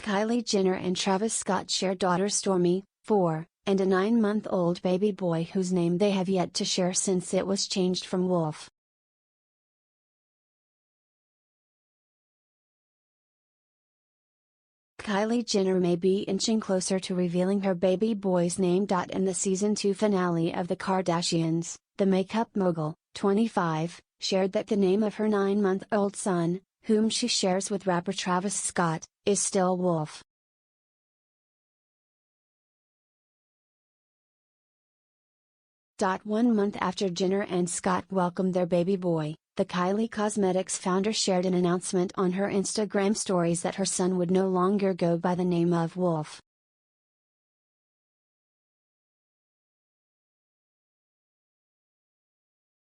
Kylie Jenner and Travis Scott share daughter Stormi, 4, and a 9-month-old baby boy whose name they have yet to share since it was changed from Wolf. Kylie Jenner may be inching closer to revealing her baby boy's name. In the season 2 finale of The Kardashians, the makeup mogul, 25, shared that the name of her 9-month-old son, whom she shares with rapper Travis Scott, is still Wolf. One month after Jenner and Scott welcomed their baby boy, the Kylie Cosmetics founder shared an announcement on her Instagram stories that her son would no longer go by the name of Wolf.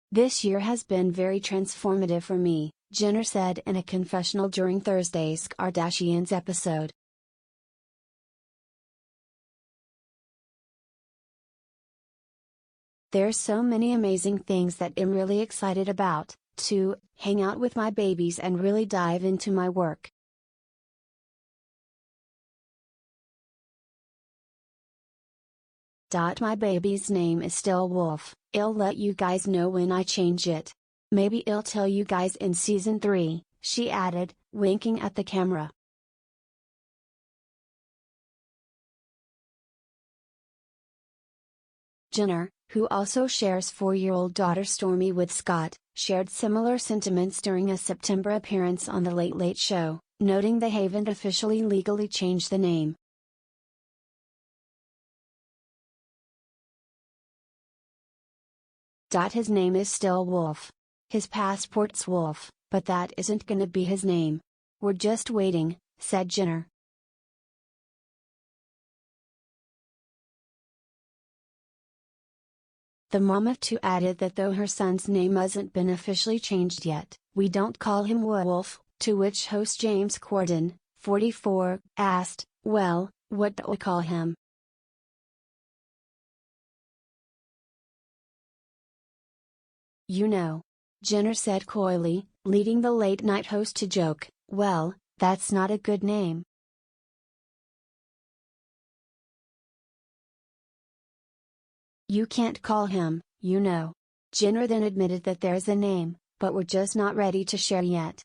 "This year has been very transformative for me," Jenner said in a confessional during Thursday's Kardashians episode. "There's so many amazing things that I'm really excited about, to hang out with my babies and really dive into my work. My baby's name is still Wolf. I'll let you guys know when I change it. Maybe I'll tell you guys in season 3, she added, winking at the camera. Jenner, who also shares 4-year-old daughter Stormi with Scott, shared similar sentiments during a September appearance on The Late Late Show, noting they haven't officially legally changed the name. His name is still Wolf. His passport's Wolf, but that isn't gonna be his name. We're just waiting," said Jenner. The mom of two added that though her son's name hasn't been officially changed yet, "We don't call him Wolf," to which host James Corden, 44, asked, "Well, what do we call him?" "You know," Jenner said coyly, leading the late-night host to joke, "Well, that's not a good name." "You can't call him, you know." Jenner then admitted that there's a name, but we're just not ready to share yet.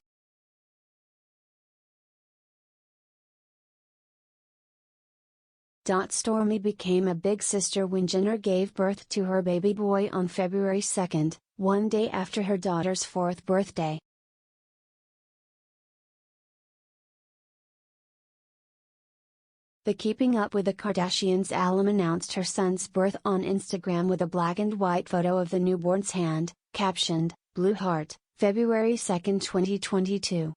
Stormi became a big sister when Jenner gave birth to her baby boy on February 2, one day after her daughter's 4th birthday. The Keeping Up with the Kardashians alum announced her son's birth on Instagram with a black and white photo of the newborn's hand, captioned, "Blue Heart, February 2, 2022.